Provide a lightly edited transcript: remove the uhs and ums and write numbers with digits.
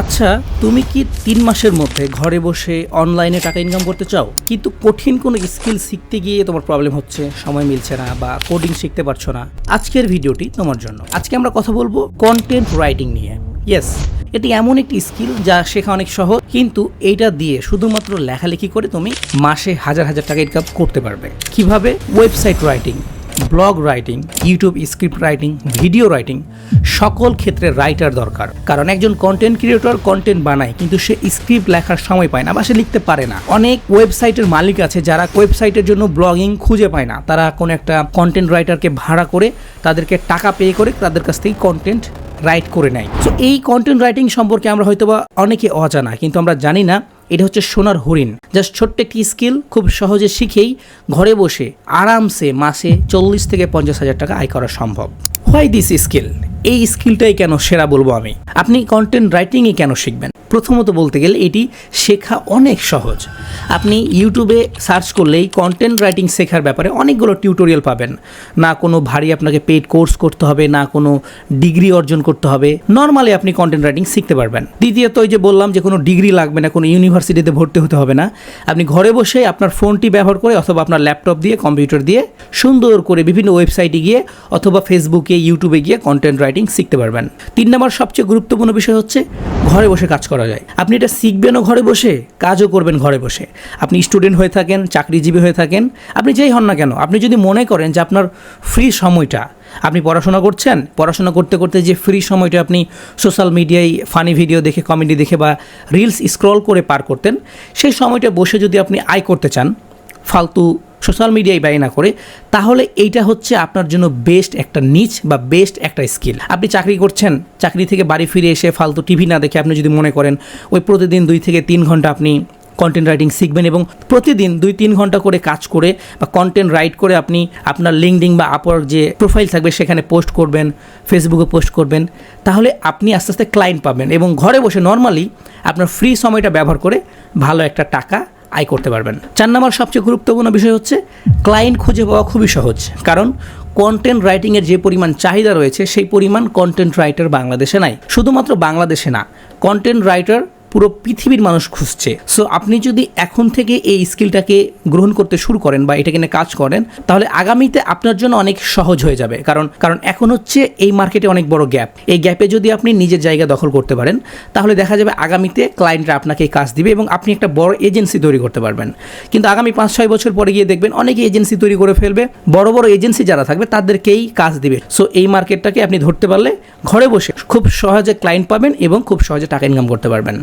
আচ্ছা, তুমি কি ৩ মাসের মধ্যে ঘরে বসে অনলাইনে টাকা ইনকাম করতে চাও, কিন্তু কঠিন কোনো স্কিল শিখতে গিয়ে তোমার প্রবলেম হচ্ছে, সময় মিলছে না বা কোডিং শিখতে পারছো না? আজকের ভিডিওটি তোমার জন্য। আজকে আমরা কথা বলবো কন্টেন্ট রাইটিং নিয়ে। ইয়েস, এটি এমন একটি স্কিল যা শেখা অনেক সহজ, কিন্তু এইটা দিয়ে শুধুমাত্র লেখালেখি করে তুমি মাসে হাজার হাজার টাকা ইনকাম করতে পারবে। কিভাবে? Website writing, blog writing, YouTube script writing, video writing, সকল ক্ষেত্রে রাইটার দরকার। কারণ একজন কন্টেন্ট ক্রিয়েটর কন্টেন্ট বানায়, কিন্তু সে স্ক্রিপ্ট লেখার সময় পায় না বা সে লিখতে পারে না। অনেক ওয়েবসাইটের মালিক আছে যারা ওয়েবসাইটের জন্য ব্লগিং খুঁজে পায় না, তারা কোনো একটা কন্টেন্ট রাইটারকে ভাড়া করে তাদেরকে টাকা পে করে তাদের কাছ থেকে কন্টেন্ট রাইট করে নেয়। সো এই কন্টেন্ট রাইটিং সম্পর্কে আমরা হয়তোবা অনেকে অজানা, কিন্তু আমরা জানি না এটা হচ্ছে সোনার হরিণ। জাস্ট ছোট্ট একটি স্কিল, খুব সহজে শিখেই ঘরে বসে আরামসে মাসে 40 থেকে 50 হাজার টাকা আয় করা সম্ভব। Why this skill? এই স্কিলটাই কেন সেরা বলবো আমি। আপনি কন্টেন্ট রাইটিংই কেন শিখবেন? প্রথমত বলতে গেলে এটি শেখা অনেক সহজ। আপনি ইউটিউবে সার্চ করলেই কন্টেন্ট রাইটিং শেখার ব্যাপারে অনেকগুলো টিউটোরিয়াল পাবেন। না কোনো ভারী আপনাকে পেইড কোর্স করতে হবে, না কোনো ডিগ্রি অর্জন করতে হবে। নর্মালি আপনি কন্টেন্ট রাইটিং শিখতে পারবেন। দ্বিতীয়ত, ওই যে বললাম যে কোনো ডিগ্রি লাগবে না, কোনো ইউনিভার্সিটিতে ভর্তি হতে হবে না। আপনি ঘরে বসে আপনার ফোনটি ব্যবহার করে অথবা আপনার ল্যাপটপ দিয়ে, কম্পিউটার দিয়ে সুন্দর করে বিভিন্ন ওয়েবসাইটে গিয়ে অথবা ফেসবুকে, ইউটিউবে গিয়ে কন্টেন্ট রাইটিং শিখতে পারবেন। 3 নম্বর সবচেয়ে গুরুত্বপূর্ণ বিষয় হচ্ছে ঘরে বসে কাজ করা যায়। আপনি এটা শিখবেনও ঘরে বসে, কাজও করবেন ঘরে বসে। আপনি স্টুডেন্ট হয়ে থাকেন, চাকরিজীবী হয়ে থাকেন, আপনি যেই হন না কেন, আপনি যদি মনে করেন যে আপনার ফ্রি সময়টা, আপনি পড়াশোনা করছেন, পড়াশোনা করতে করতে যে ফ্রি সময়টা আপনি সোশ্যাল মিডিয়ায় ফানি ভিডিও দেখে, কমেডি দেখে বা রিলস স্ক্রল করে পার করতেন, সেই সময়টা বসে যদি আপনি আয় করতে চান ফালতু সোশ্যাল মিডিয়ায় ব্যয় না করে, তাহলে এইটা হচ্ছে আপনার জন্য বেস্ট একটা নিচ বা বেস্ট একটা স্কিল। আপনি চাকরি করছেন, চাকরি থেকে বাড়ি ফিরে এসে ফালতু টিভি না দেখে আপনি যদি মনে করেন ওই প্রতিদিন 2 থেকে 3 ঘন্টা আপনি কন্টেন্ট রাইটিং শিখবেন এবং প্রতিদিন 2-3 ঘন্টা করে কাজ করে বা কন্টেন্ট রাইট করে আপনি আপনার লিঙ্কডিন বা আপওয়ার্ক যে প্রোফাইল থাকবে সেখানে পোস্ট করবেন, ফেসবুকে পোস্ট করবেন, তাহলে আপনি আস্তে আস্তে ক্লায়েন্ট পাবেন এবং ঘরে বসে নর্মালি আপনার ফ্রি সময়টা ব্যবহার করে ভালো একটা টাকা আয় করতে পারবেন। 4 নম্বর সবচেয়ে গুরুত্বপূর্ণ বিষয় হচ্ছে ক্লায়েন্ট খুঁজে পাওয়া খুবই সহজ। কারণ কন্টেন্ট রাইটিংয়ের যে পরিমাণ চাহিদা রয়েছে সেই পরিমাণ কন্টেন্ট রাইটার বাংলাদেশে নাই। শুধুমাত্র বাংলাদেশে না, কন্টেন্ট রাইটার পুরো পৃথিবীর মানুষ খুঁজছে। সো আপনি যদি এখন থেকে এই স্কিলটাকে গ্রহণ করতে শুরু করেন বা এটাকে নিয়ে কাজ করেন, তাহলে আগামীতে আপনার জন্য অনেক সহজ হয়ে যাবে। কারণ এখন হচ্ছে এই মার্কেটে অনেক বড় গ্যাপ। এই গ্যাপে যদি আপনি নিজের জায়গা দখল করতে পারেন, তাহলে দেখা যাবে আগামীতে ক্লায়েন্টরা আপনাকে কাজ দিবে এবং আপনি একটা বড় এজেন্সি তৈরি করতে পারবেন। কিন্তু আগামী 5-6 বছর পরে গিয়ে দেখবেন অনেকে এজেন্সি তৈরি করে ফেলবে, বড় বড় এজেন্সি যারা থাকবে তাদেরকেই কাজ দিবে। সো এই মার্কেটটাকে আপনি ধরতে পারলে ঘরে বসে খুব সহজে ক্লায়েন্ট পাবেন এবং খুব সহজে টাকা ইনকাম করতে পারবেন।